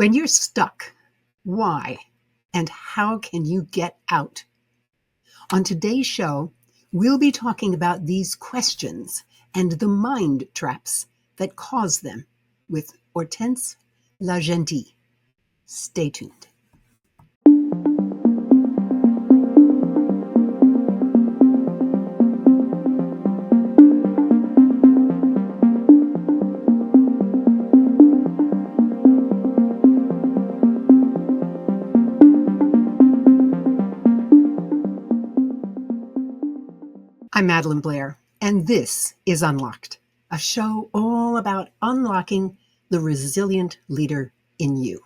When you're stuck, why and how can you get out? On today's show, we'll be talking about these questions and the mind traps that cause them with Hortense de Gentil. Stay tuned. I'm Madelyn Blair, and this is Unlocked, a show all about unlocking the resilient leader in you.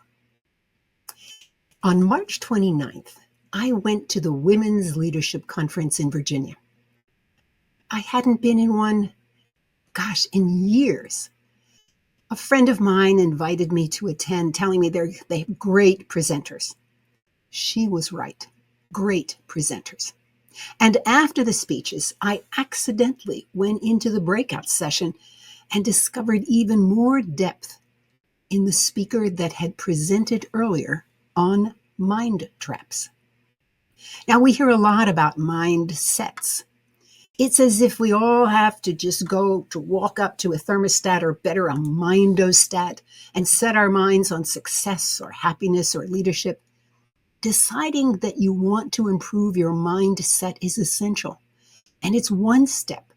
On March 29th, I went to the Women's Leadership Conference in Virginia. I hadn't been in one, in years. A friend of mine invited me to attend, telling me they have great presenters. She was right. Great presenters. And after the speeches, I accidentally went into the breakout session and discovered even more depth in the speaker that had presented earlier on mind traps. Now, we hear a lot about mindsets. It's as if we all have to just walk up to a thermostat or better, a mindostat, and set our minds on success or happiness or leadership. Deciding that you want to improve your mindset is essential, and it's one step.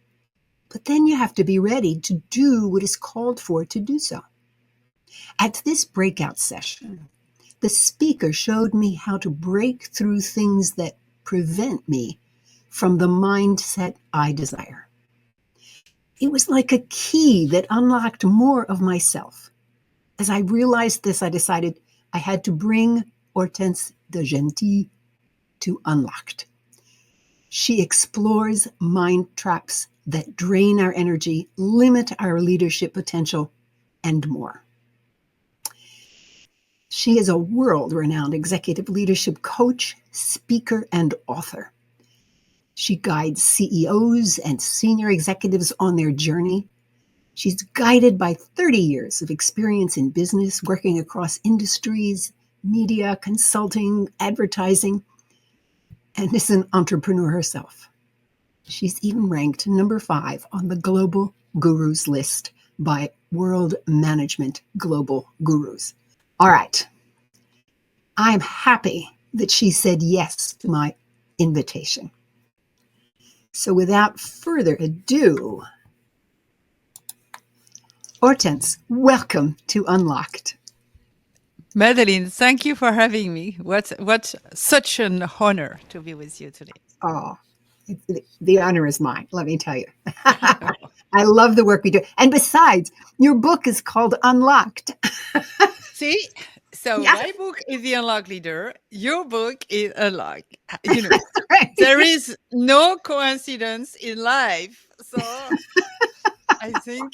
But then you have to be ready to do what is called for to do so. At this breakout session, the speaker showed me how to break through things that prevent me from the mindset I desire. It was like a key that unlocked more of myself. As I realized this, I decided I had to bring Hortense de Gentil to Unlocked. She explores mind traps that drain our energy, limit our leadership potential, and more. She is a world-renowned executive leadership coach, speaker, and author. She guides CEOs and senior executives on their journey. She's guided by 30 years of experience in business, working across industries, media, consulting, advertising, and is an entrepreneur herself. She's even ranked number 5 on the Global Gurus list by World Management Global Gurus. All right. I'm happy that she said yes to my invitation. So without further ado, Hortense, welcome to Unlocked. Madelyn, thank you for having me. What's such an honor to be with you today. Oh, the honor is mine, let me tell you. I love the work we do. And besides, your book is called Unlocked. See? So Yeah. My book is The Unlocked Leader. Your book is Unlocked. Right. There is no coincidence in life. So I think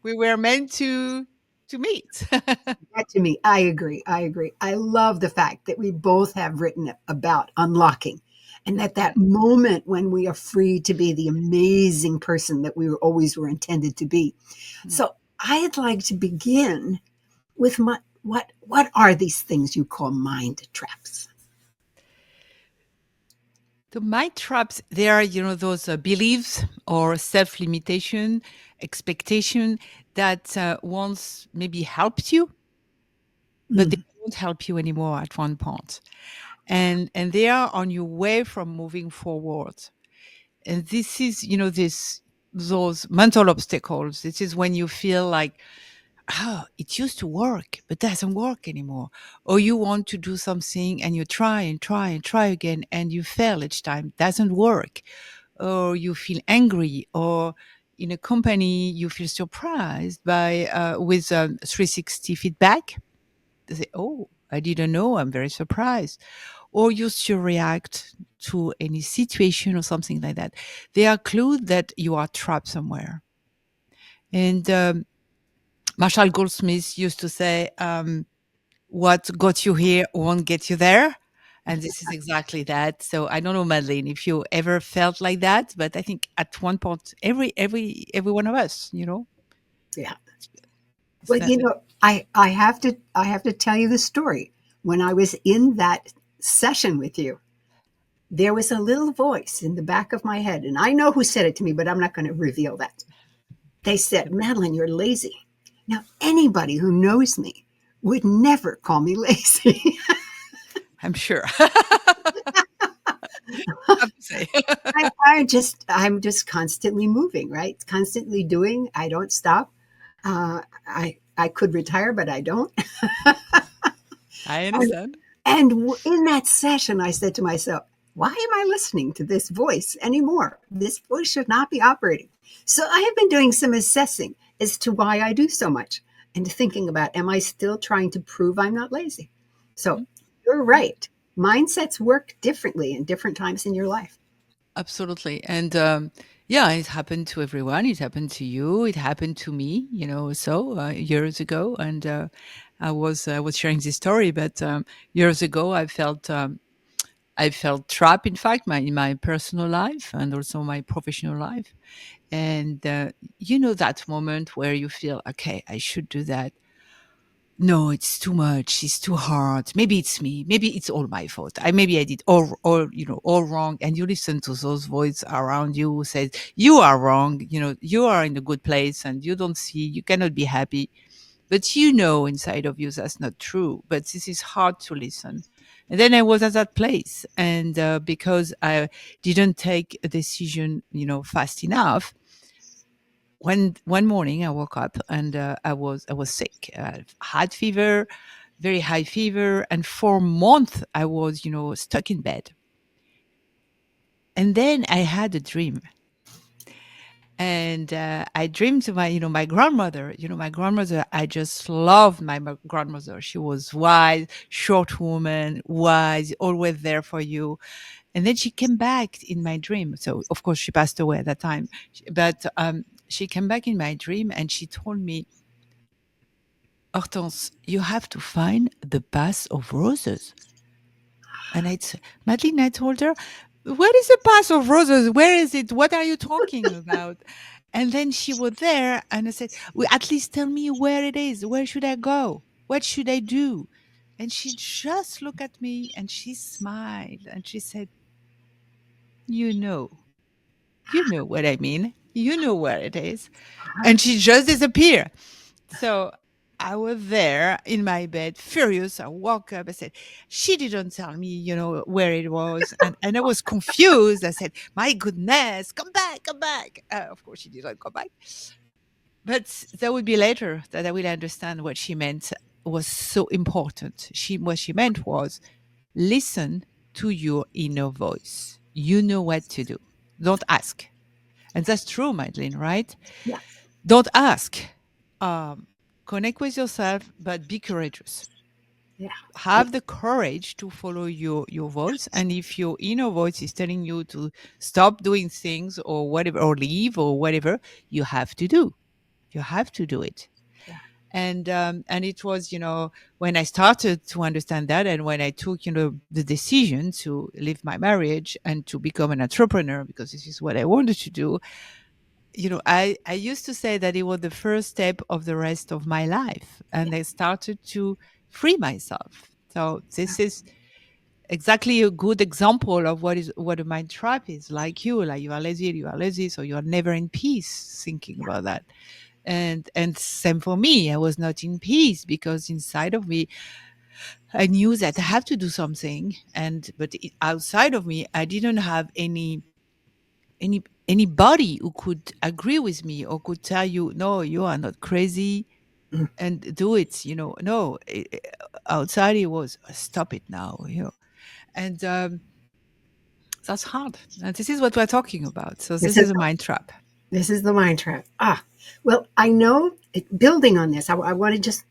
we were meant to meet. That to me, I agree. I love the fact that we both have written about unlocking, and that moment when we are free to be the amazing person that we always were intended to be. So I'd like to begin with what are these things you call mind traps? The mind traps, they are, those beliefs or self-limitation, expectation that once maybe helped you, but they won't help you anymore at one point. And they are on your way from moving forward. And this is, those mental obstacles. This is when you feel like, it used to work, but doesn't work anymore. Or you want to do something and you try and try and try again and you fail each time, doesn't work. Or you feel angry, or in a company, you feel surprised with 360 feedback. They say, oh, I didn't know, I'm very surprised. Or you still react to any situation or something like that. They are clues that you are trapped somewhere. And Marshall Goldsmith used to say, what got you here won't get you there. And this is exactly that. So I don't know, Madelyn, if you ever felt like that, but I think at one point, every one of us, Yeah. Well, I have to tell you the story. When I was in that session with you, there was a little voice in the back of my head, and I know who said it to me, but I'm not going to reveal that. They said, Madelyn, you're lazy. Now, anybody who knows me would never call me lazy. I'm sure. I have to say. I'm just constantly moving, right? Constantly doing. I don't stop. I could retire, but I don't. I And, understand. in that session, I said to myself, why am I listening to this voice anymore? This voice should not be operating. So I have been doing some assessing as to why I do so much and thinking about, am I still trying to prove I'm not lazy? So Mm, you're mm. right. Mindsets work differently in different times in your life. Absolutely. And yeah, it happened to everyone. It happened to you. It happened to me, years ago. And I was sharing this story, but years ago, I felt trapped. In fact, in my personal life and also my professional life. And that moment where you feel, okay, I should do that. No, it's too much. It's too hard. Maybe it's me. Maybe it's all my fault. Maybe I did all wrong. And you listen to those voices around you who says you are wrong. You are in a good place, and you don't see. You cannot be happy, but inside of you that's not true. But this is hard to listen. And then I was at that place, and because I didn't take a decision, fast enough, one morning I woke up and I was sick. I had fever, very high fever, and for a month I was stuck in bed. And then I had a dream, and I dreamed to my grandmother. My grandmother. I just loved my grandmother. She was wise, short woman, wise, always there for you. And then she came back in my dream. So of course she passed away at that time, but she came back in my dream and she told me, Hortense, you have to find the path of roses. And Madeline, I told her, what is the path of roses? Where is it? What are you talking about? And then she was there and I said, well, at least tell me where it is. Where should I go? What should I do? And she just looked at me and she smiled and she said, you know, you know what I mean. You know where it is. And she just disappeared. So I was there in my bed, furious. I woke up. I said, she didn't tell me, where it was. And I was confused. I said, my goodness, come back, come back. Of course, she didn't come back. But that would be later that I will understand what she meant was so important. What she meant was listen to your inner voice. You know what to do. Don't ask. And that's true, Madeline, right? Yeah. Don't ask. Um, Connect with yourself, but be courageous. Yeah. Have the courage to follow your voice. And if your inner voice is telling you to stop doing things or whatever, or leave or whatever, you have to do. You have to do it. Yeah. And it was, when I started to understand that, and when I took, the decision to leave my marriage and to become an entrepreneur, because this is what I wanted to do, I used to say that it was the first step of the rest of my life. And I started to free myself. So this is exactly a good example of what a mind trap is. Like you are lazy, so you are never in peace thinking about that. And same for me. I was not in peace because inside of me I knew that I have to do something. But outside of me, I didn't have anybody who could agree with me or could tell you, no, you are not crazy Mm. and do it. No, outside it was stop it now. And that's hard. And this is what we're talking about. So This this is is a mind trap. this is the mind trap. Well, I know building on this, I want to just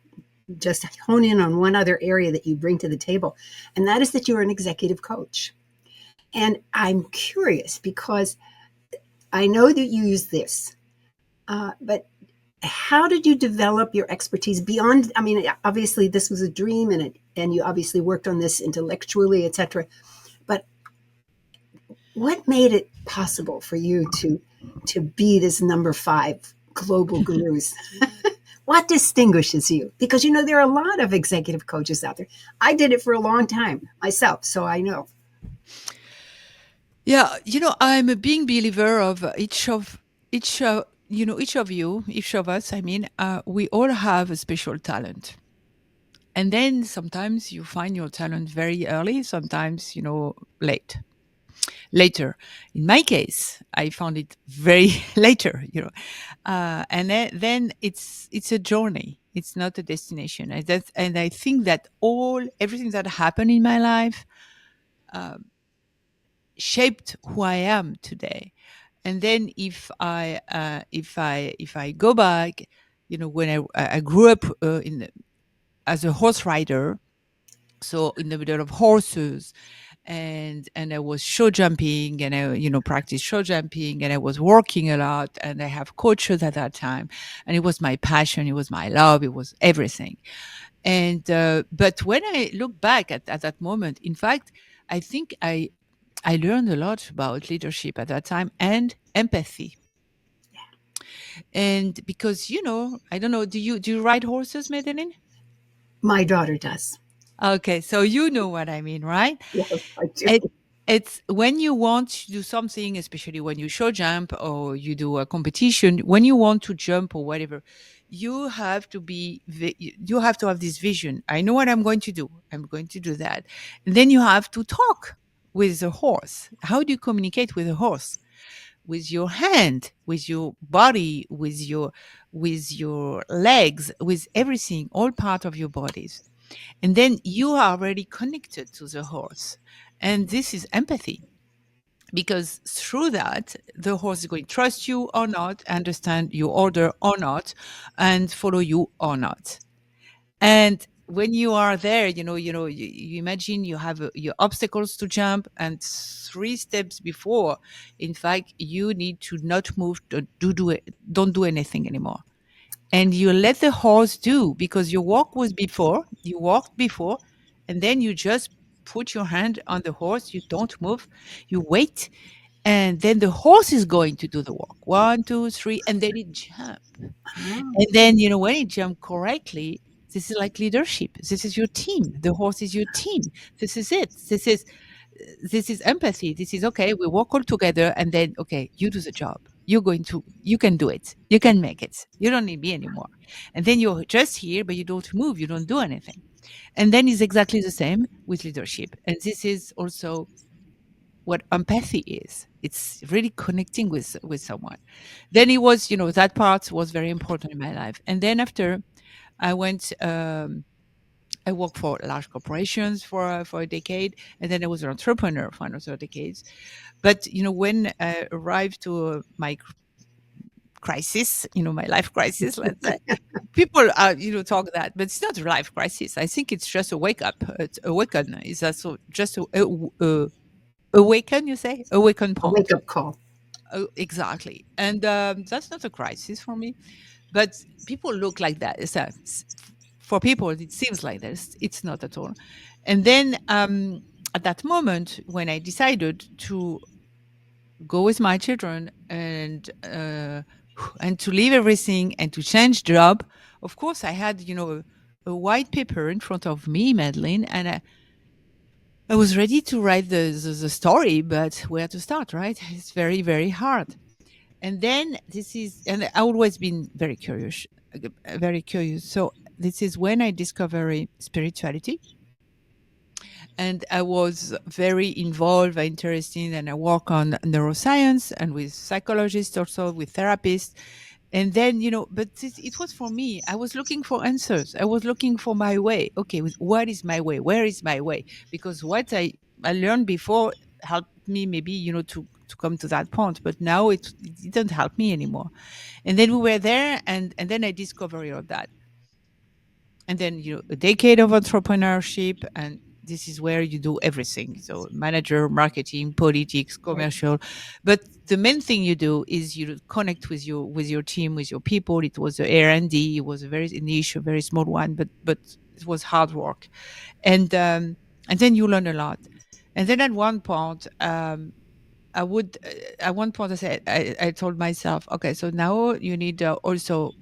hone in on one other area that you bring to the table, and that is that you're an executive coach. And I'm curious because I know that you use this, but how did you develop your expertise beyond? I mean, obviously this was a dream, and you obviously worked on this intellectually, etc. But what made it possible for you to be this number 5 global gurus? What distinguishes you? Because you know there are a lot of executive coaches out there. I did it for a long time myself, so I know. Yeah, I'm a big believer of each of you, each of us. I mean, we all have a special talent, and then sometimes you find your talent very early, sometimes late, later. In my case, I found it very later, and then it's a journey. It's not a destination, and I think that all everything that happened in my life um, shaped who I am today. And then if I go back, when I grew up as a horse rider, so in the middle of horses, and I was show jumping, and I practiced show jumping, and I was working a lot, and I have coaches at that time, and it was my passion, it was my love, it was everything. And but when I look back at that moment, in fact, I think I learned a lot about leadership at that time and empathy. And because I don't know, do you ride horses, Madeline? My daughter does. Okay, so you know what I mean, right? Yes, I do. It it's when you want to do something, especially when you show jump or you do a competition, when you want to jump or whatever, you have to have this vision. I know what I'm going to do. I'm going to do that. And then you have to talk with the horse. How do you communicate with a horse? With your hand, with your body, with your legs, with everything, all part of your bodies. And then you are already connected to the horse. And this is empathy, because through that, the horse is going to trust you or not, understand your order or not, and follow you or not. And when you are there, you imagine you have your obstacles to jump, and 3 steps before, in fact, you need to not move, don't do anything anymore, and you let the horse do, because you walked before, and then you just put your hand on the horse, you don't move, you wait, and then the horse is going to do the walk, 1 2 3, and then it jump. Oh, And then when it jump correctly, this is like leadership, this is your team, the horse is your team, this is it, this is empathy. This is okay. We work all together, and then okay, you do the job. You can do it. You can make it. You don't need me anymore. And then you're just here, but you don't move. You don't do anything. And then it's exactly the same with leadership. And this is also what empathy is. It's really connecting with someone. Then it was, that part was very important in my life. And then after I went. I worked for large corporations for a decade, and then I was an entrepreneur for another decades. But when I arrived to my crisis, my life crisis, let's say, people talk that, but it's not a life crisis. I think it's just a wake up. It's awaken. It's also just awaken. You say awaken a wake point. up call. Oh, exactly. And that's not a crisis for me. But people look like that. For people, it seems like this. It's not at all. And then at that moment, when I decided to go with my children and to leave everything and to change job, of course, I had a white paper in front of me, Madeline, and I was ready to write the story, but where to start, right? It's very, very hard. And then and I always been very curious. So this is when I discovered spirituality, and I was very involved, very interested, and I work on neuroscience and with psychologists, also with therapists. And then but it was for me. I was looking for answers. I was looking for my way. Okay, what is my way? Where is my way? Because what I learned before helped me, maybe to come to that point, but now it didn't help me anymore. And then we were there, and then I discovered all that. And then a decade of entrepreneurship, and this is where you do everything, so manager, marketing, politics, Right. commercial. But the main thing you do is you connect with your team, with your people. It was a R&D. It was a very niche, a very small one, but it was hard work. And then you learn a lot. And then at one point, at one point I said, I told myself, okay, so now you need also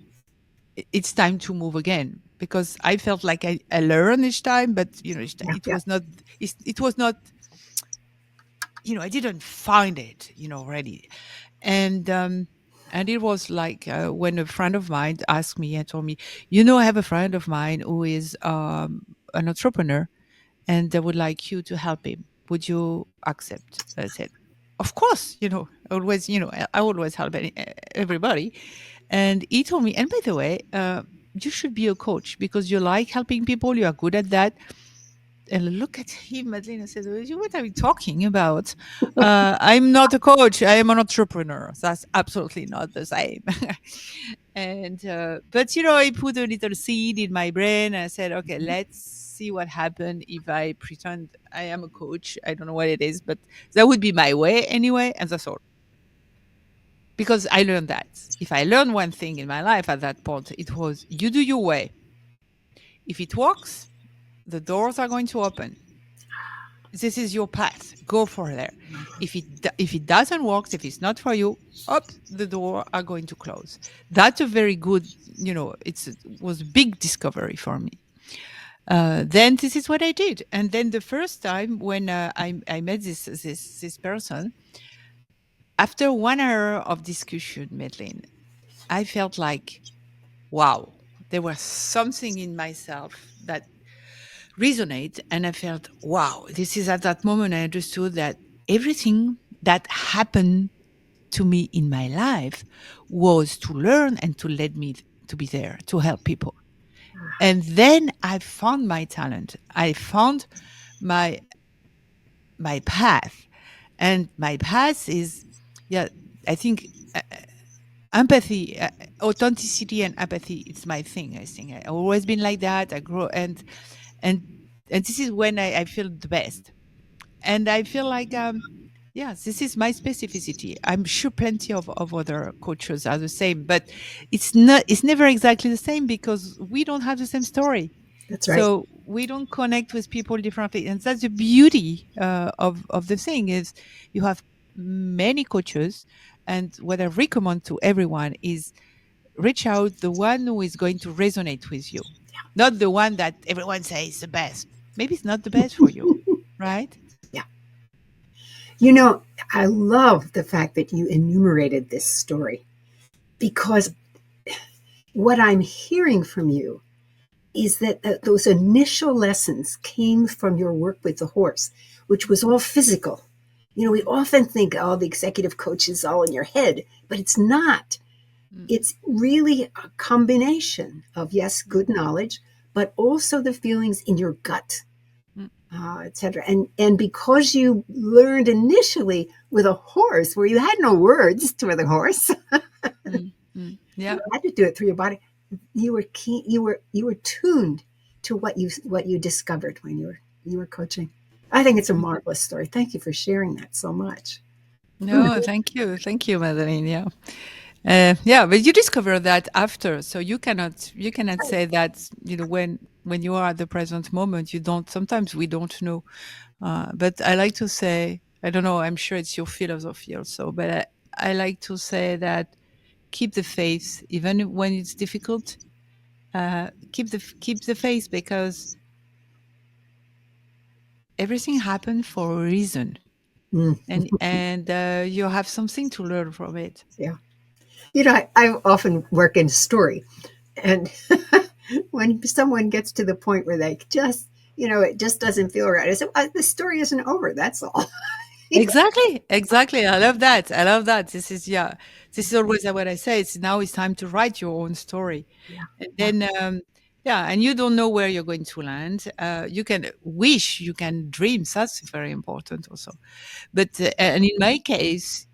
it's time to move again, because I felt like I learned each time, but Yeah, it yeah. was not, it was not, I didn't find it, ready. And it was like, when a friend of mine asked me and told me, I have a friend of mine who is an entrepreneur, and they would like you to help him. Would you accept? I said, of course. Always, I always help everybody. And he told me, and by the way, you should be a coach because you like helping people. You are good at that. And look at him, Madeline. I said, what are you talking about? I'm not a coach. I am an entrepreneur. That's absolutely not the same. But I put a little seed in my brain. And I said, okay, let's see what happens if I pretend I am a coach. I don't know what it is, but that would be my way anyway. And that's all. Because I learned that. If I learned one thing in my life at that point, it was you do your way. If it works, the doors are going to open. This is your path. Go for there. If it doesn't work, if it's not for you, up the door are going to close. That's a very good, was a big discovery for me. Then this is what I did, and then the first time when I met this person, after 1 hour of discussion, Madeline, I felt like, wow, there was something in myself that resonate, and I felt, wow, this is at that moment I understood that everything that happened to me in my life was to learn and to let me to be there to help people. And then I found my talent. I found my my path. And my path is, yeah, I think, empathy, authenticity and empathy, it's my thing. I think I always been like that. I grow, and this is when I feel the best. And I feel like, yeah, this is my specificity. I'm sure plenty of other coaches are the same, but it's never exactly the same because we don't have the same story. That's right. So we don't connect with people differently. And that's the beauty, of the thing is you have many coaches. And what I recommend to everyone is reach out the one who is going to resonate with you, not the one that everyone says is the best. Maybe it's not the best for you, right? Yeah. You know, I love the fact that you enumerated this story because what I'm hearing from you is that those initial lessons came from your work with the horse, which was all physical. We often think, oh, the executive coach is all in your head, but it's not. Mm, It's really a combination of, yes, good knowledge, but also the feelings in your gut, mm, etc. And because you learned initially with a horse, where you had no words to the horse, yeah. you had to do it through your body. You were keen, you were tuned to what you discovered when you were coaching. I think it's a Mm. marvelous story. Thank you for sharing that so much. No, thank you, Madeline. Yeah, yeah, but you discover that after, so you cannot say that when you are at the present moment, you don't. Sometimes we don't know, but I like to say, I don't know. I'm sure it's your philosophy also, but I like to say that keep the faith even when it's difficult. Keep the faith because everything happened for a reason, Mm, and you have something to learn from it. yeah. I often work in story, and when someone gets to the point where they just, it just doesn't feel right, I say, the story isn't over. That's all. Exactly, exactly. I love that. I love that. This is, yeah. This is always what I say. It's time to write your own story, Yeah, and yeah. then yeah. And you don't know where you're going to land. You can wish, you can dream. That's very important also. But and in my case,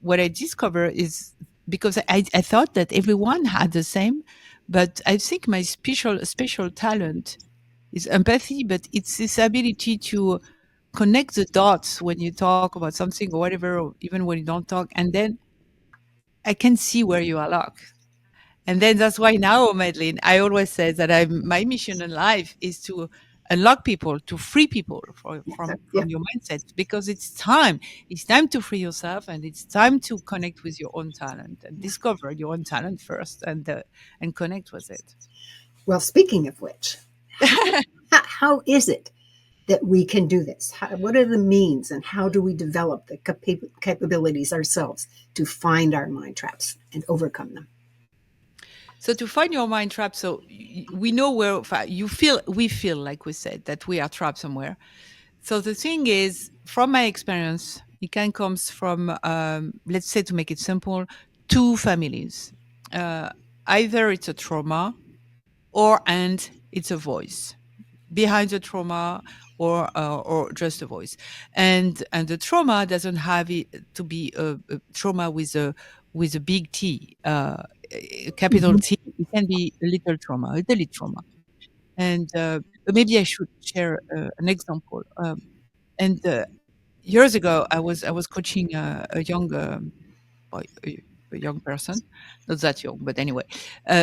what I discover is because I thought that everyone had the same, but I think my special talent is empathy, but it's this ability to connect the dots when you talk about something or whatever, or even when you don't talk, and then I can see where you are locked. And then that's why now, Madeline, I always say that my mission in life is to unlock people, to free people Yeah. from your mindset, because it's time to free yourself, and it's time to connect with your own talent and discover your own talent first, and connect with it. Well, speaking of which, how is it that we can do this? What are the means and how do we develop the capabilities ourselves to find our mind traps and overcome them? So to find your mind trap, so we know where we feel, like we said, that we are trapped somewhere. So the thing is, from my experience, it can comes from, let's say, to make it simple, two families. Uh, Either it's a trauma, and it's a voice behind the trauma, or just a voice. And the trauma doesn't have it to be a trauma with a big T, a capital Mhm. T. It can be a little trauma, a daily trauma. And maybe I should share an example. And Years ago, I was coaching a young boy, a young person, not that young, but anyway,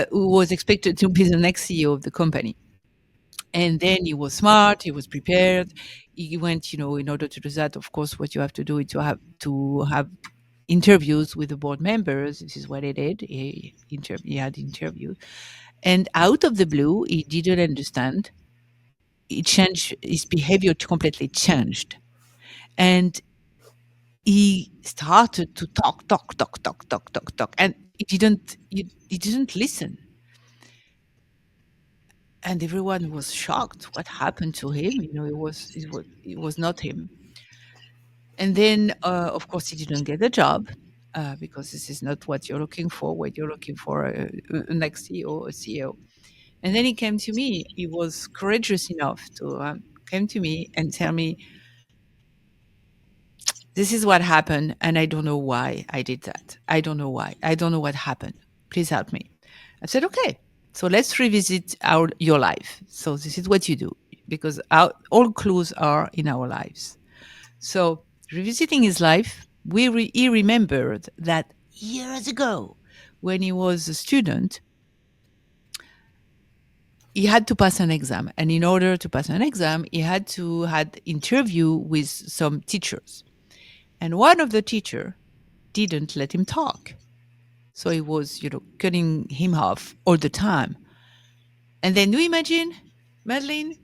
who was expected to be the next CEO of the company. And then he was smart, he was prepared. He went, in order to do that, of course, what you have to do is to have interviews with the board members. This is what he did. He had interviews, and out of the blue, he didn't understand. He changed his behavior, completely changed, and he started to talk, talk, talk, talk, talk, talk, talk, and he didn't listen. And everyone was shocked. What happened to him? It was not him. And then, of course, he didn't get a job, because this is not what you're looking for. What you're looking for, a next CEO, a CEO. And then he came to me. He was courageous enough to came to me and tell me, "This is what happened, and I don't know why I did that. I don't know why. I don't know what happened. Please help me." I said, "Okay, so let's revisit your life. So this is what you do, because all clues are in our lives." So, revisiting his life, he remembered that years ago, when he was a student, he had to pass an exam, and in order to pass an exam, he had to had interview with some teachers, and one of the teacher didn't let him talk, so he was, cutting him off all the time. And then, do you imagine, Madeline,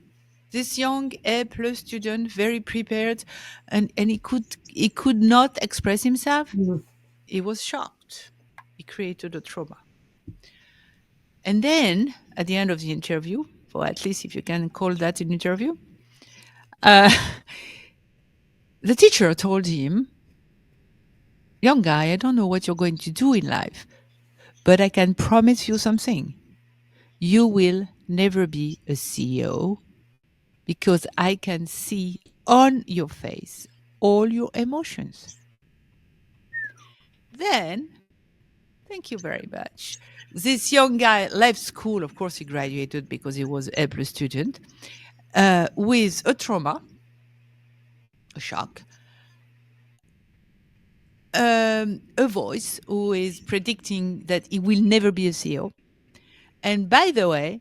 this young A plus student, very prepared, and he could not express himself. Mhm. He was shocked. He created a trauma. And then, at the end of the interview, or at least if you can call that an interview, uh, the teacher told him, "Young guy, I don't know what you're going to do in life, but I can promise you something. You will never be a CEO, because I can see on your face all your emotions." Then, thank you very much. This young guy left school. Of course, he graduated because he was a plus student, with a trauma, a shock, a voice who is predicting that he will never be a CEO. And by the way,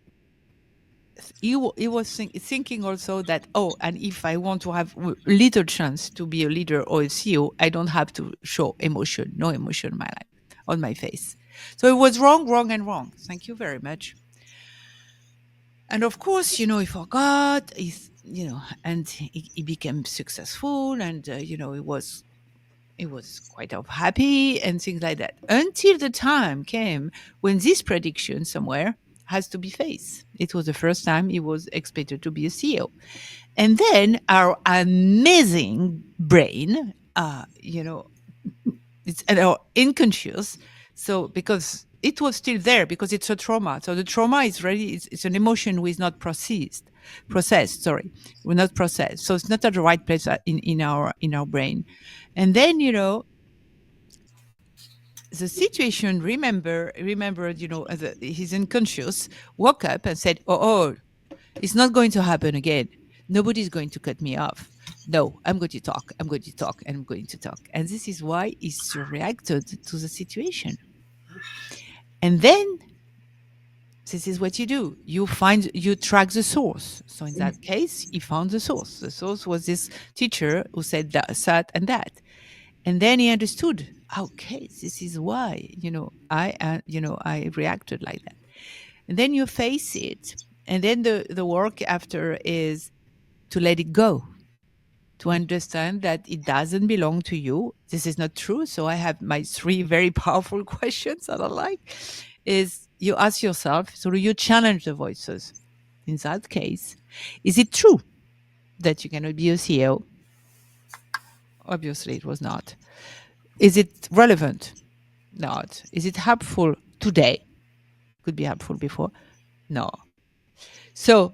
he was thinking also that, oh, and if I want to have little chance to be a leader or a CEO, I don't have to show emotion, no emotion in my life, on my face. So it was wrong, wrong, and wrong. Thank you very much. And of course, he forgot, and he became successful, and he was quite of happy and things like that, until the time came when this prediction somewhere has to be faced. It was the first time he was expected to be a CEO. And then our amazing brain, it's our unconscious. So because it was still there, because it's a trauma. So the trauma is really, it's an emotion which is not processed. Sorry, we're not processed. So it's not at the right place in our brain. And then, the situation remembered, his unconscious woke up and said, oh, it's not going to happen again. Nobody's going to cut me off. No, I'm going to talk. I'm going to talk, and I'm going to talk. And this is why he reacted to the situation. And then this is what you do. You track the source. So in that case, he found the source. The source was this teacher who said that and that. And then he understood, okay, this is why, I reacted like that. And then you face it. And then the work after is to let it go, to understand that it doesn't belong to you. This is not true. So I have my three very powerful questions that I like is you ask yourself, so you challenge the voices. In that case, is it true that you cannot be a CEO? Obviously, it was not. Is it relevant? Not. Is it helpful today? Could be helpful before. No. So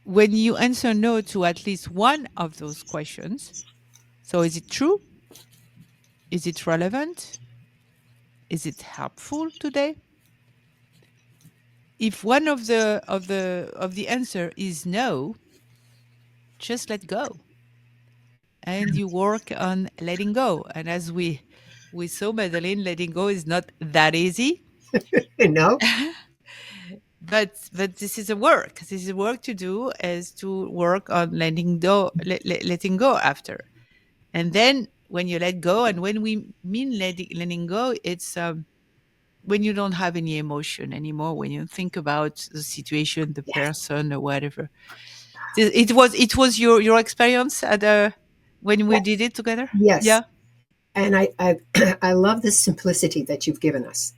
when you answer no to at least one of those questions, so is it true? Is it relevant? Is it helpful today? If one of the answer is no, just let go. And you work on letting go. And as we saw, Madeline, letting go is not that easy. No. But this is a work. This is a work to do, is to work on letting go after. And then when you let go, and when we mean letting go, it's when you don't have any emotion anymore, when you think about the situation, the Yes. person, or whatever. It was your experience at when we did it together. Yes. Yeah. And I I love the simplicity that you've given us.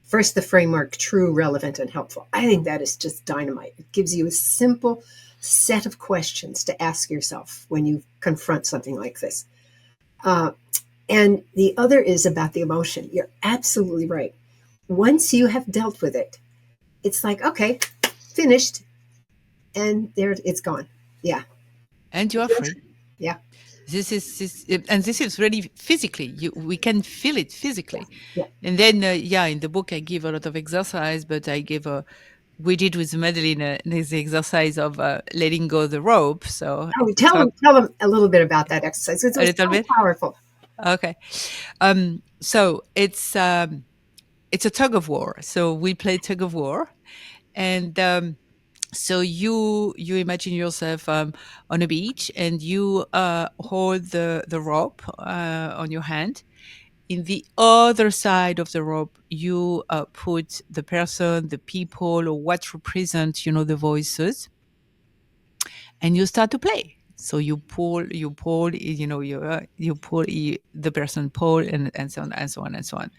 First, the framework, true, relevant, and helpful. I think that is just dynamite. It gives you a simple set of questions to ask yourself when you confront something like this. Uh, and the other is about the emotion. You're absolutely right. Once you have dealt with it, it's like, okay, finished. And there it's gone. Yeah. And you are free. Yeah. And this is really physically. We can feel it physically. Yeah. And then, in the book I give a lot of exercise, but we did with Madeline this exercise of letting go the rope. So Oh, I talk tell them a little bit about that exercise. It a was little so bit. powerful. Okay. So it's a tug of war. So we play tug of war, and so you imagine yourself on a beach, and you hold the rope on your hand. In the other side of the rope, you put the person, the people, or what represent, the voices, and you start to play. So you pull, you pull, the person pull, and so on, and so on, and so on.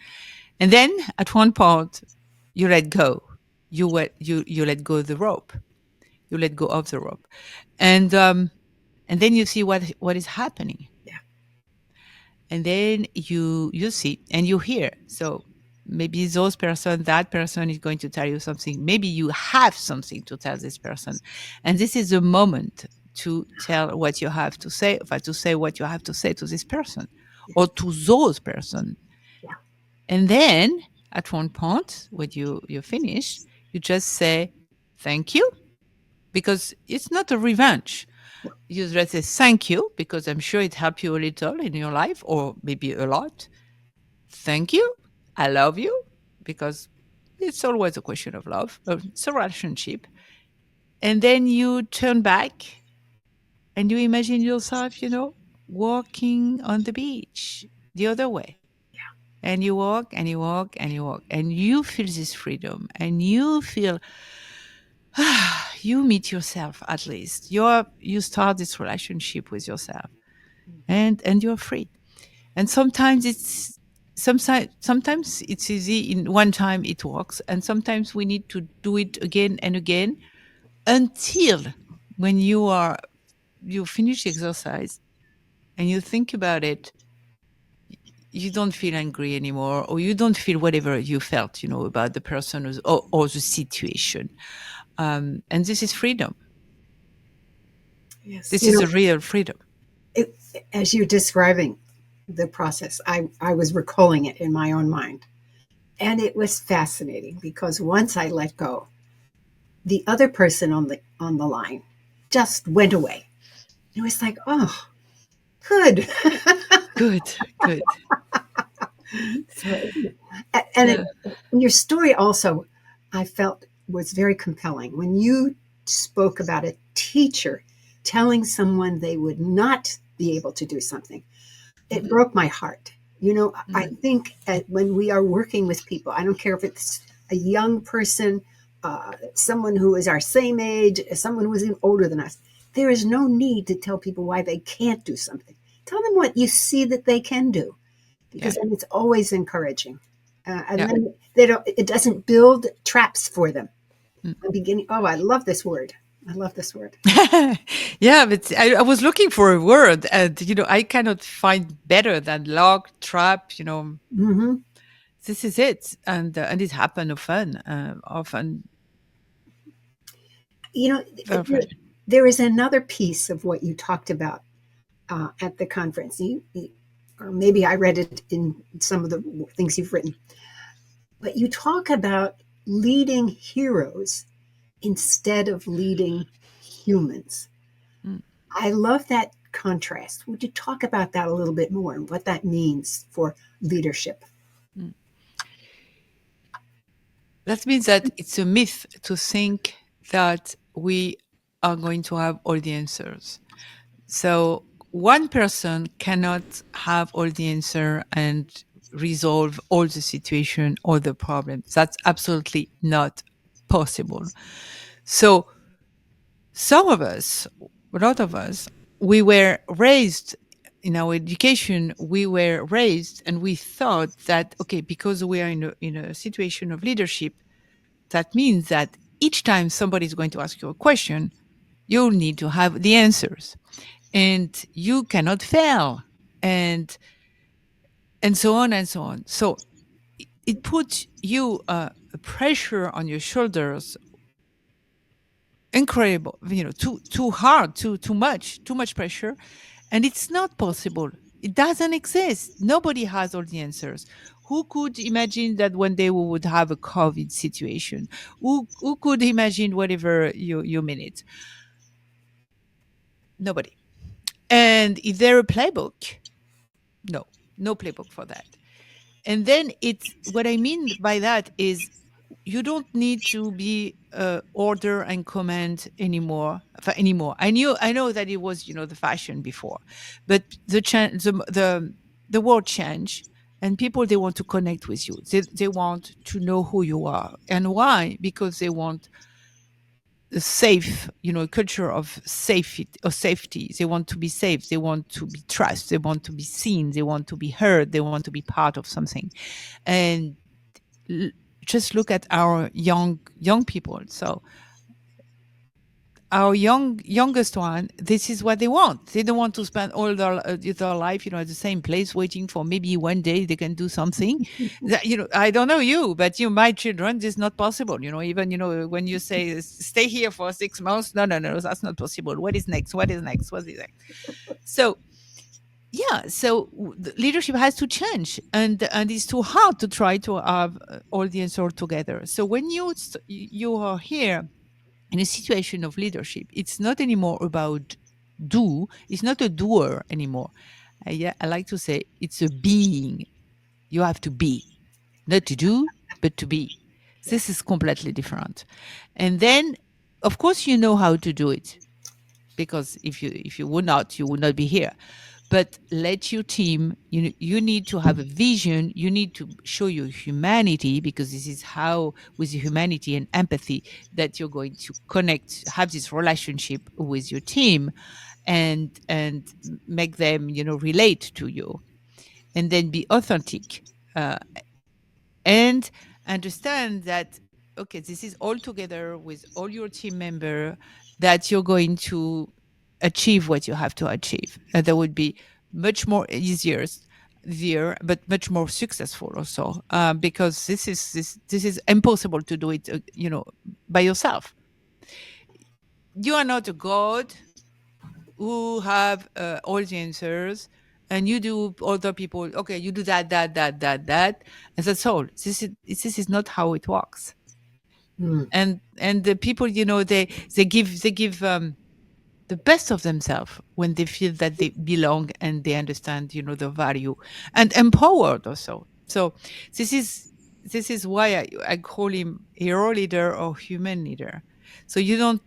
And then at one point, you let go. You let go of the rope. You let go of the rope, and then you see what is happening. Yeah. And then you see and you hear. So maybe that person is going to tell you something. Maybe you have something to tell this person, and this is the moment to tell what you have to say, or to say what you have to say to this person or to those person. Yeah. And then at one point when you finish, you just say thank you, because it's not a revenge. You just say thank you because I'm sure it helped you a little in your life, or maybe a lot. Thank you. I love you, because it's always a question of love. It's a relationship. And then you turn back and you imagine yourself, walking on the beach the other way. And you walk and you walk and you walk, and you feel this freedom, and you feel you meet yourself. At least you start this relationship with yourself, and you're free. And sometimes it's easy. In one time it works, and sometimes we need to do it again and again, until when you finish the exercise and you think about it, you don't feel angry anymore, or you don't feel whatever you felt, about the person, or the situation. And this is freedom. Yes. This is a real freedom. It, as you're describing the process, I was recalling it in my own mind. And it was fascinating because once I let go, the other person on the line just went away. It was like, oh, good. Good, good. So, and Yeah. in your story also, I felt was very compelling. When you spoke about a teacher telling someone they would not be able to do something, it Mhm, broke my heart. You know, I mhm, think when we are working with people, I don't care if it's a young person, someone who is our same age, someone who is even older than us, there is no need to tell people why they can't do something. Tell them what you see that they can do, yeah, because then it's always encouraging. And yeah. then they don't, it doesn't build traps for them. Mm. I'm beginning, oh, I love this word. I love this word. Yeah, but I was looking for a word, and I cannot find better than log, trap. Hmm. This is it, and it happened often, You know, very often. there is another piece of what you talked about at the conference. Or maybe I read it in some of the things you've written, but you talk about leading heroes instead of leading humans. Mm, I love that contrast. Would you talk about that a little bit more and what that means for leadership? mm. That means that it's a myth to think that we are going to have all the answers. So one person cannot have all the answer and resolve all the situation or the problems. That's absolutely not possible. So some of us, a lot of us, we were raised in our education, we were raised and we thought that, okay, because we are in a situation of leadership, that means that each time somebody is going to ask you a question, you'll need to have the answers and you cannot fail, and so on and so on. So it puts you a pressure on your shoulders, incredible, too hard, too much pressure, and it's not possible. It doesn't exist. Nobody has all the answers. Who could imagine that one day we would have a COVID situation? Who could imagine whatever you mean it? Nobody. And is there a playbook? No, no playbook for that. And then it's what I mean by that is you don't need to be order and command anymore. I know that it was the fashion before, but the world changed, and people, they want to connect with you. They want to know who you are and why, because they want a safe, culture of safety. They want to be safe, they want to be trusted, they want to be seen, they want to be heard, they want to be part of something. And l- just look at our young people. So our youngest one, this is what they want. They don't want to spend all their life, at the same place, waiting for maybe one day they can do something. I don't know you, but my children, this is not possible. Even when you say stay here for 6 months, no, no, no, that's not possible. What is next? What is next? What is next? So yeah, so the leadership has to change, and it's too hard to try to have all the answer together. So when you are here in a situation of leadership, it's not anymore about do. It's not a doer anymore. Yeah, I like to say it's a being. You have to be, not to do, but to be. Yeah. This is completely different. And then, of course, you know how to do it, because if you would not, you would not be here. But let your team, you need to have a vision, you need to show your humanity, because this is how, with your humanity and empathy, that you're going to connect, have this relationship with your team, and make them relate to you, and then be authentic, uh, and understand that, okay, this is all together with all your team member, that you're going to achieve what you have to achieve, and that would be much more easier, but much more successful also, because this is impossible to do it, by yourself. You are not a god who have all the answers, and you do other people, okay, you do that, and that's all. This is not how it works. Mm. And the people, they give the best of themselves when they feel that they belong and they understand the value, and empowered also. So this is this is why I call him hero leader or human leader. So you don't,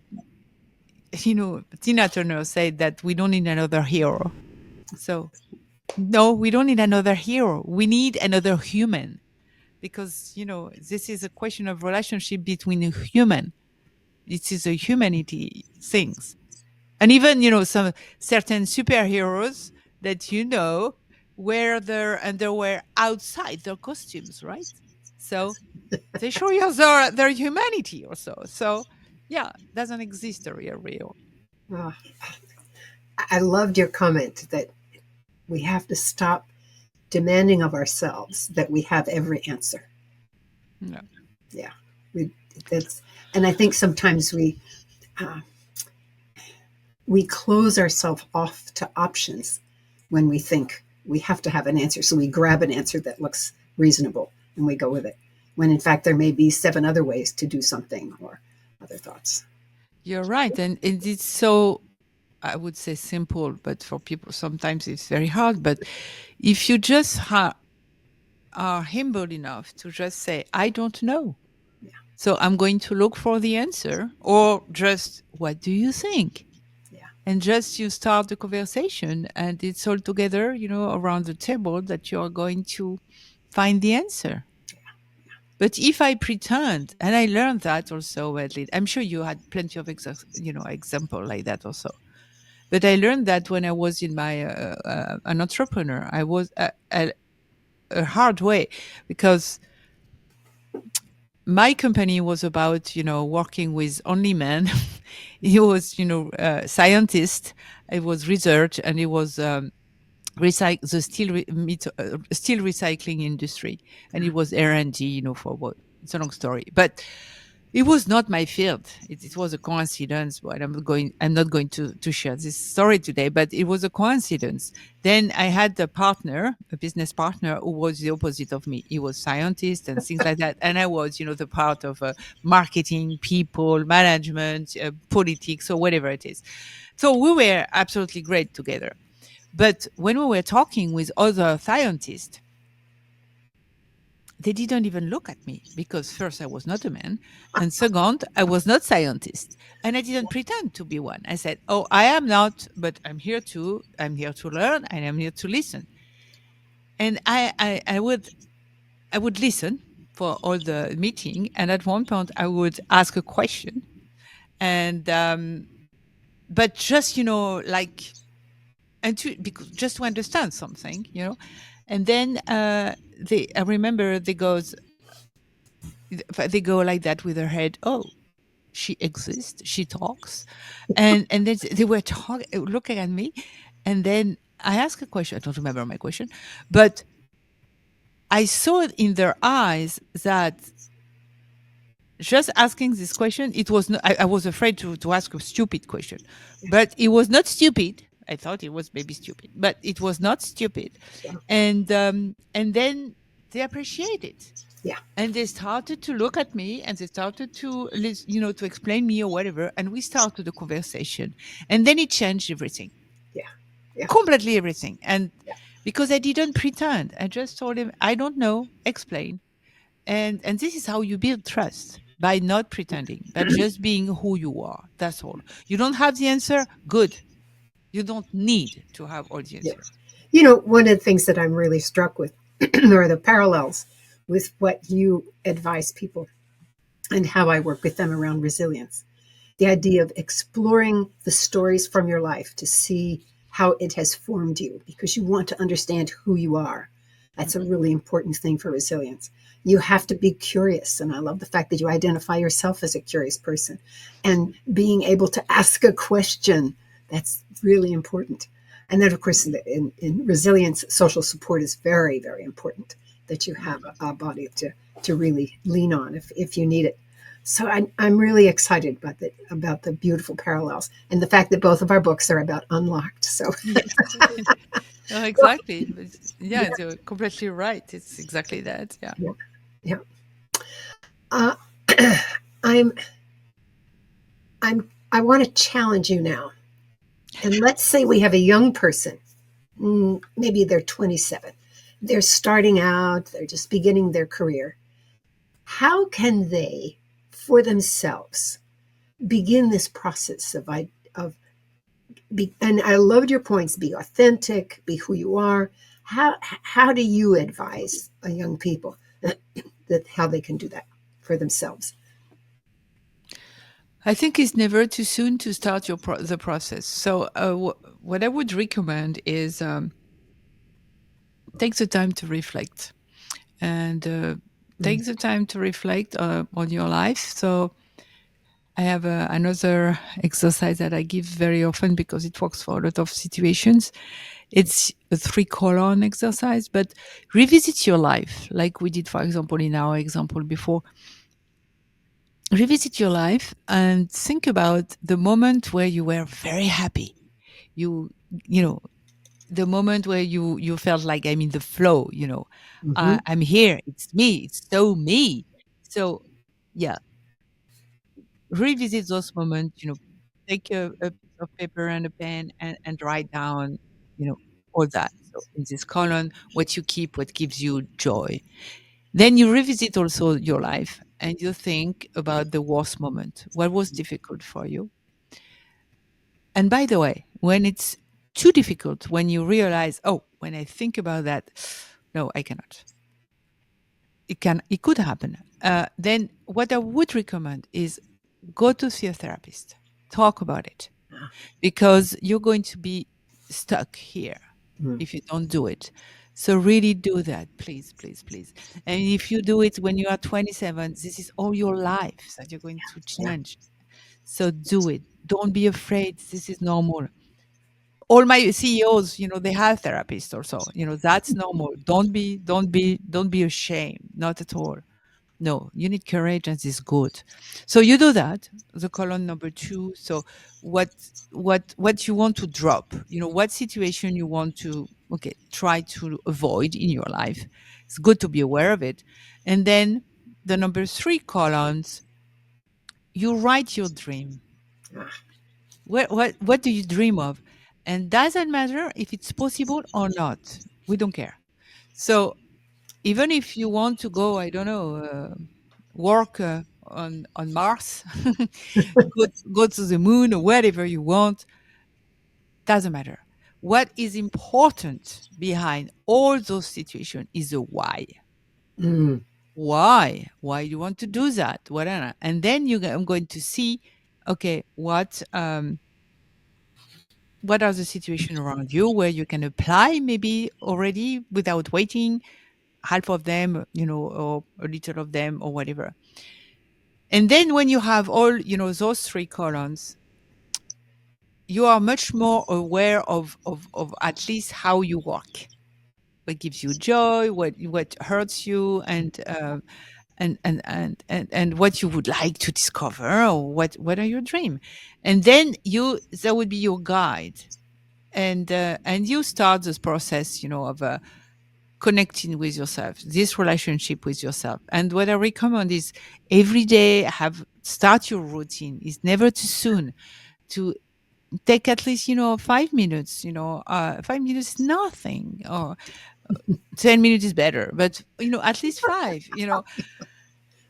Tina Turner said that we don't need another hero. So no, we don't need another hero. We need another human, because this is a question of relationship between a human. It is a humanity things. And even some certain superheroes that wear their underwear outside their costumes, right? So they show you their humanity also. So yeah, doesn't exist a real. Oh, I loved your comment that we have to stop demanding of ourselves that we have every answer. No. Yeah, we, that's, and I think sometimes uh, we close ourselves off to options when we think we have to have an answer. So we grab an answer that looks reasonable and we go with it, when in fact there may be 7 other ways to do something or other thoughts. You're right, and it's so, I would say, simple, but for people sometimes it's very hard. But if you just are humble enough to just say, I don't know, Yeah, so I'm going to look for the answer, or just, what do you think? yeah, And just you start the conversation, and it's all together, around the table, that you're going to find the answer. But if I pretend, and I learned that also, Madeline, I'm sure you had plenty of example like that also. But I learned that when I was in my an entrepreneur, I was a hard way, because my company was about working with only men. He was scientist, it was research, and it was the steel recycling industry, and it was R&D, for what, it's a long story, but it was not my field. It was a coincidence, but I'm not going to share this story today, but it was a coincidence. Then I had a business partner, who was the opposite of me. He was scientist and things like that. And I was, the part of marketing, people, management, politics, or whatever it is. So we were absolutely great together. But when we were talking with other scientists, they didn't even look at me, because first, I was not a man, and second, I was not scientist, and I didn't pretend to be one. I said, oh, I am not, but I'm here to learn, and I'm here to listen. And I would listen for all the meeting, and at one point I would ask a question, and but just like, and just to understand something, and then I remember they go like that with their head. Oh, she exists. She talks, and then they were talking, looking at me, and then I asked a question. I don't remember my question, but I saw it in their eyes that just asking this question, it was not, I was afraid to ask a stupid question, but it was not stupid. I thought it was maybe stupid, but it was not stupid, yeah, and then they appreciate it. yeah, And they started to look at me, and they started to explain me or whatever. And we started the conversation. And then it changed everything, yeah, yeah, completely everything. And yeah, because I didn't pretend, I just told him, I don't know, explain. And this is how you build trust, by not pretending, but just being who you are. That's all. You don't have the answer? Good. You don't need to have all the yeah. answer. One of the things that I'm really struck with are the parallels with what you advise people and how I work with them around resilience. The idea of exploring the stories from your life to see how it has formed you, because you want to understand who you are. That's a Mhm. really important thing for resilience. You have to be curious. And I love the fact that you identify yourself as a curious person, and being able to ask a question. That's really important. And then, of course, in resilience, social support is very, very important, that you have a body to really lean on if you need it. So I'm really excited about the beautiful parallels, and the fact that both of our books are about unlocked. So Yes. No, exactly. Yeah, you're completely right. It's exactly that. Yeah. yeah, yeah. Uh, I'm I want to challenge you now. And let's say we have a young person, maybe they're 27. They're starting out, they're just beginning their career. How can they, for themselves, begin this process of and I loved your points, be authentic, be who you are. How do you advise young people that how they can do that for themselves? I think it's never too soon to start the process. So, what I would recommend is take the time to reflect and Mm, take the time to reflect on your life. So, I have another exercise that I give very often because it works for a lot of situations. It's a 3 colon exercise, but revisit your life, like we did, for example, in our example before. Revisit your life and think about the moment where you were very happy. You, you know, the moment where you felt like I'm in the flow. hmm I'm here. It's me. It's so me. So, yeah, revisit those moments. Take a piece of paper and a pen and write down. All that. So in this column, what you keep, what gives you joy. Then you revisit also your life and you think about the worst moment. What was difficult for you? And by the way, when it's too difficult, when you realize, oh, when I think about that, no, I cannot. It could happen. Then what I would recommend is go to see a therapist. Talk about it because you're going to be stuck here mm, if you don't do it. So really do that, please, please, please. And if you do it when you are 27, this is all your life that you're going to yeah, change. So do it. Don't be afraid. This is normal. All my CEOs, they have therapists or so. That's normal. Don't be ashamed. Not at all. No, you need courage and it's good. So you do that, the column number 2. So what what you want to drop, what situation you want to try to avoid in your life. It's good to be aware of it. And then the number 3 columns, you write your dream. ah, What do you dream of? And doesn't matter if it's possible or not. We don't care. So even if you want to go, I don't know, work on Mars, go to the moon or whatever you want, doesn't matter. What is important behind all those situations is the why. mm, Why you want to do that? And then I'm going to see, okay, what are the situations around you where you can apply maybe already without waiting half of them, or a little of them or whatever. And then when you have all, those 3 columns, you are much more aware of at least how you work, what gives you joy, what hurts you, and what you would like to discover, or what are your dream. And then that would be your guide. And you start this process, of connecting with yourself, this relationship with yourself. And what I recommend is every day start your routine. It's never too soon to take at least 5 minutes. 5 minutes is nothing, or 10 minutes is better, but at least five.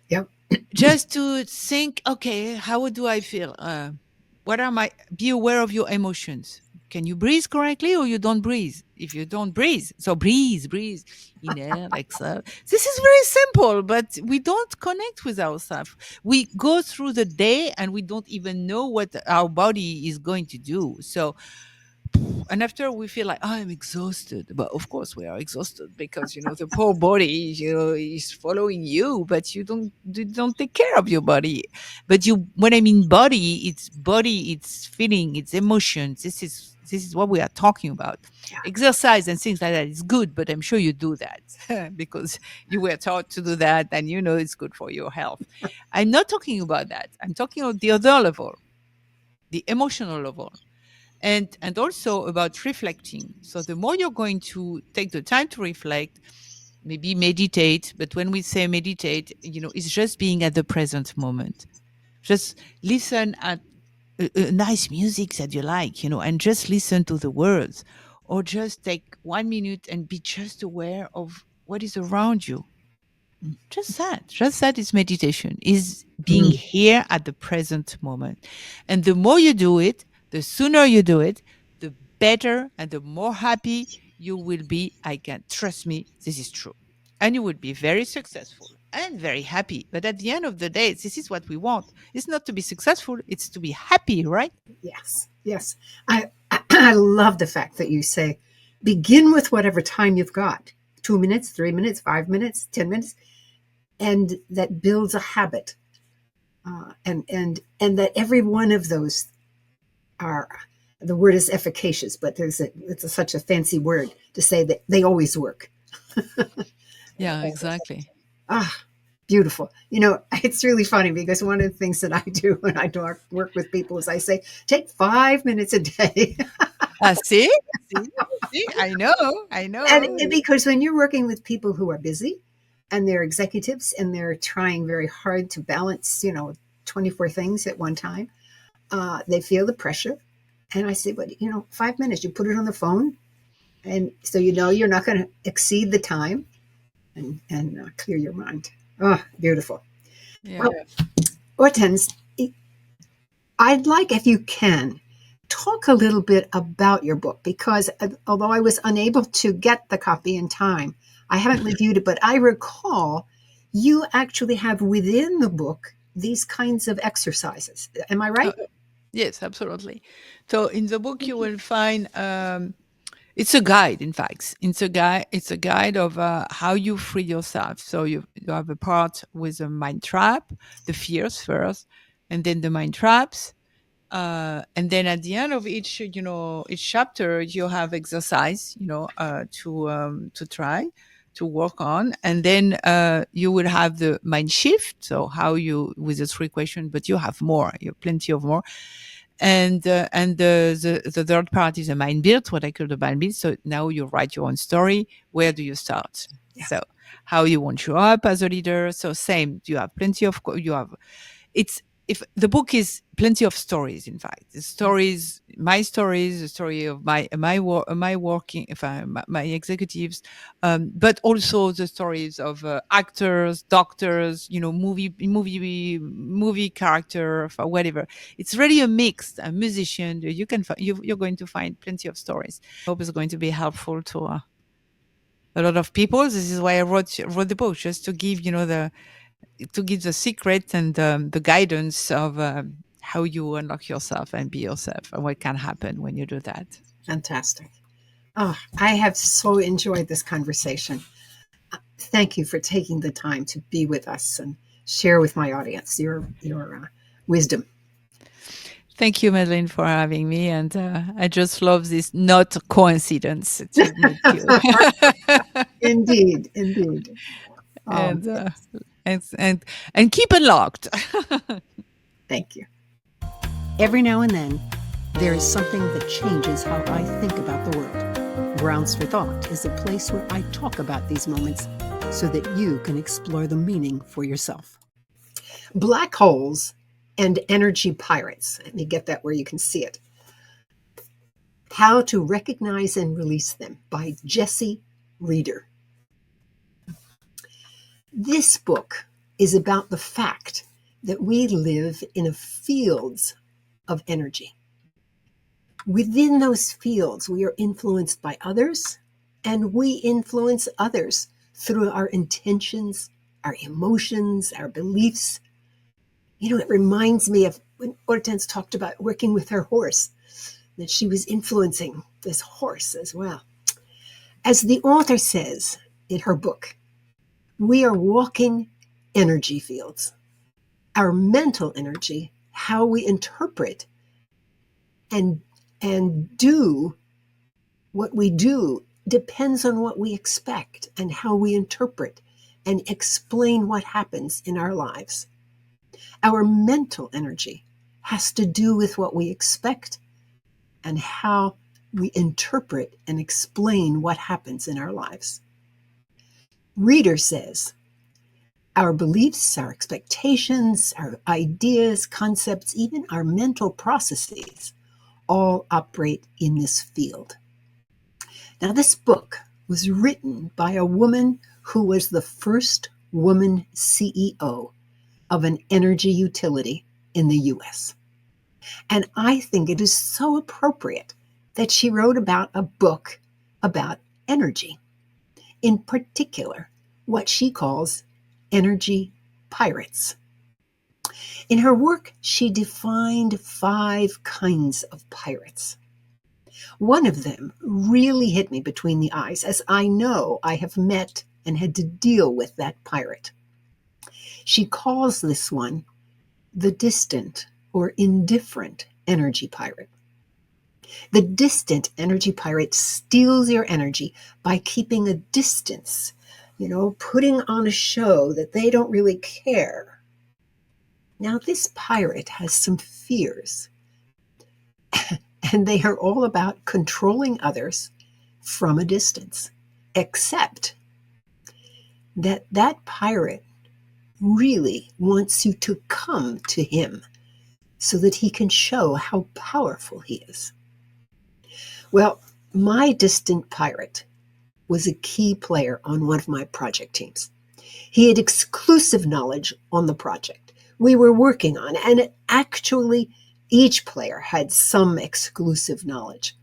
yep, Just to think, okay, how do I feel? What are my Be aware of your emotions. Can you breathe correctly or you don't breathe? If you don't breathe, so breathe, inhale, exhale. This is very simple, but we don't connect with ourselves. We go through the day and we don't even know what our body is going to do. So, and after we feel like, "Oh, I'm exhausted," but of course we are exhausted because the poor body is following you, but you don't take care of your body. But when I mean body, it's feeling, it's emotions. This is what we are talking about. yeah, Exercise and things like that is good, but I'm sure you do that because you were taught to do that, and it's good for your health. I'm not talking about that. I'm talking about the other level, the emotional level, and also about reflecting. So the more you're going to take the time to reflect, maybe meditate. But when we say meditate, it's just being at the present moment. Just listen at a nice music that you like, and just listen to the words, or just take 1 minute and be just aware of what is around you. Just that is meditation, is being here at the present moment. And the more you do it, the sooner you do it, the better and the more happy you will be. I can trust me, this is true. And you will be very successful and very happy. But at the end of the day, this is what we want. It's not to be successful, it's to be happy, right? Yes, yes. I love the fact that you say, begin with whatever time you've got, 2 minutes, 3 minutes, 5 minutes, 10 minutes, and that builds a habit. And that every one of those are, the word is efficacious, but such a fancy word to say that they always work. Yeah, exactly. Ah, beautiful. It's really funny because one of the things that I do when I work with people is I say, take 5 minutes a day. See? See? See? I know. I And know. because when you're working with people who are busy and they're executives and they're trying very hard to balance, 24 things at one time, they feel the pressure. And I say, but 5 minutes, you put it on the phone. And so you're not going to exceed the time and clear your mind. Oh, beautiful. Yeah. Well, Hortense, I'd like, if you can, talk a little bit about your book because although I was unable to get the copy in time, I haven't reviewed it, but I recall you actually have within the book these kinds of exercises. Am I right? Yes, absolutely. So in the book, you will find it's a guide. In fact, it's a guide. It's a guide of how you free yourself. So you have a part with a mind trap, the fears first, and then the mind traps, and then at the end of each chapter, you have exercise, to try to work on, and then you will have the mind shift. So how you with the three questions, but you have more. You have plenty of more, and the third part is a mind build, what I call the mind build. So now you write your own story. Where do you start? Yeah. So how you want to show up as a leader. So same, you have plenty of you have it's if the book is plenty of stories. In fact, the stories, my stories, the story of my working, if I my executives, but also the stories of actors, doctors, movie character, for whatever. It's really a mix. A musician, you're going to find plenty of stories. Hope is going to be helpful to a lot of people. This is why I wrote the book, just to give the secret and the guidance of how you unlock yourself and be yourself and what can happen when you do that. Fantastic. Oh, I have so enjoyed this conversation. Thank you for taking the time to be with us and share with my audience your wisdom. Thank you, Madeline, for having me. And I just love this not coincidence to meet you. Indeed, indeed. Oh, and, and keep unlocked. thank you. Every now and then, there is something that changes how I think about the world. Grounds for Thought is a place where I talk about these moments so that you can explore the meaning for yourself. Black holes and energy pirates. Let me get that where you can see it. How to Recognize and Release Them by Jesse Reeder. This book is about the fact that we live in fields of energy. Within those fields, we are influenced by others, and we influence others through our intentions, our emotions, our beliefs. It reminds me of when Hortense talked about working with her horse, that she was influencing this horse as well. As the author says in her book, we are walking energy fields. Our mental energy, how we interpret and do what we do, depends on what we expect and how we interpret and explain what happens in our lives. Our mental energy has to do with what we expect and how we interpret and explain what happens in our lives. Reader says, our beliefs, our expectations, our ideas, concepts, even our mental processes all operate in this field. Now, this book was written by a woman who was the first woman CEO of an energy utility in the US. And I think it is so appropriate that she wrote about a book about energy, in particular, what she calls energy pirates. In her work, she defined 5 kinds of pirates. One of them really hit me between the eyes, as I know I have met and had to deal with that pirate. She calls this one the distant or indifferent energy pirate. The distant energy pirate steals your energy by keeping a distance, putting on a show that they don't really care. Now, this pirate has some fears, and they are all about controlling others from a distance, except that pirate really wants you to come to him so that he can show how powerful he is. Well, my distant pirate was a key player on one of my project teams. He had exclusive knowledge on the project we were working on, and actually each player had some exclusive knowledge.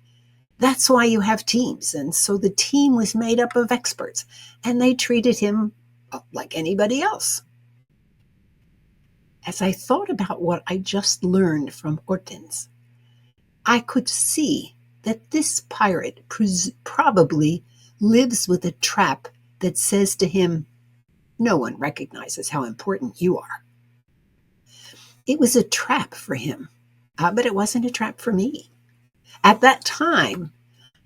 That's why you have teams, and so the team was made up of experts, and they treated him like anybody else. As I thought about what I just learned from Hortense, I could see that this pirate probably lives with a trap that says to him, "No one recognizes how important you are." It was a trap for him, but it wasn't a trap for me. At that time,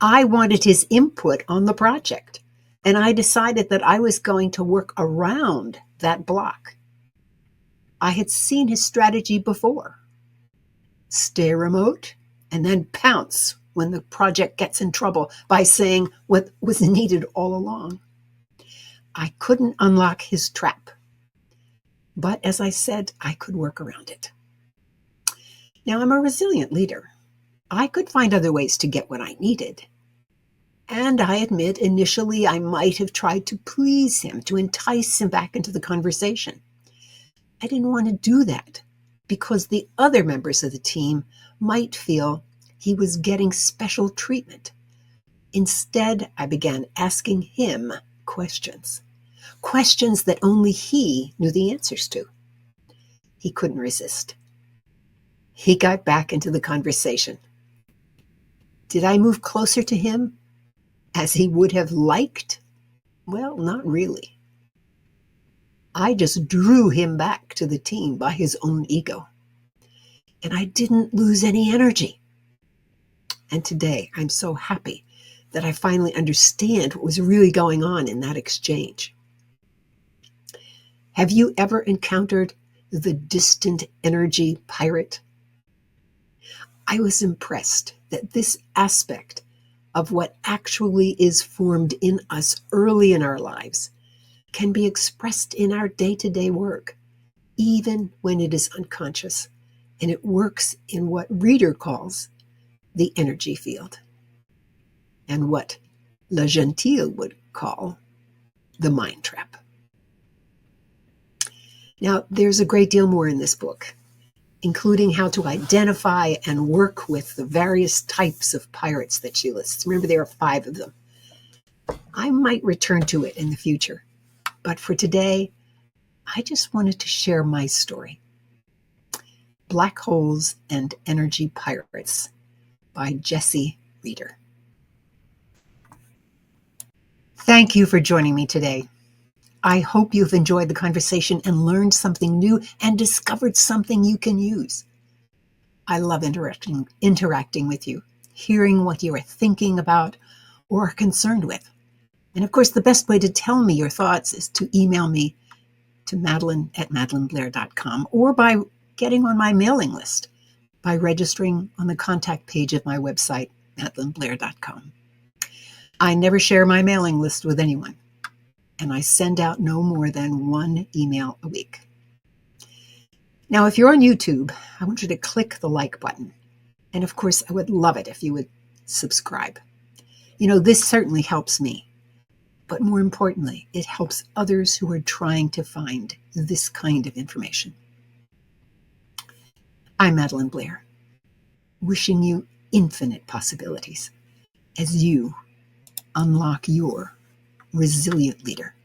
I wanted his input on the project, and I decided that I was going to work around that block. I had seen his strategy before. Stay remote and then pounce when the project gets in trouble by saying what was needed all along. I couldn't unlock his trap, but as I said, I could work around it. Now, I'm a resilient leader. I could find other ways to get what I needed. And I admit, initially, I might have tried to please him, to entice him back into the conversation. I didn't want to do that because the other members of the team might feel he was getting special treatment. Instead, I began asking him questions that only he knew the answers to. He couldn't resist. He got back into the conversation. Did I move closer to him as he would have liked? Well, not really. I just drew him back to the team by his own ego. And I didn't lose any energy. And today, I'm so happy that I finally understand what was really going on in that exchange. Have you ever encountered the distant energy pirate? I was impressed that this aspect of what actually is formed in us early in our lives can be expressed in our day-to-day work, even when it is unconscious, and it works in what Reader calls the energy field, and what Le Gentil would call the mind trap. Now, there's a great deal more in this book, including how to identify and work with the various types of pirates that she lists. Remember, there are 5 of them. I might return to it in the future, but for today, I just wanted to share my story. Black Holes and Energy Pirates by Jessie Reader. Thank you for joining me today. I hope you've enjoyed the conversation and learned something new and discovered something you can use. I love interacting with you, hearing what you are thinking about or are concerned with. And of course, the best way to tell me your thoughts is to email me to madelyn@madelynblair.com or by getting on my mailing list by registering on the contact page of my website, madelynblair.com. I never share my mailing list with anyone, and I send out no more than 1 email a week. Now, if you're on YouTube, I want you to click the like button. And of course, I would love it if you would subscribe. This certainly helps me. But more importantly, it helps others who are trying to find this kind of information. I'm Madelyn Blair, wishing you infinite possibilities as you unlock your resilient leader.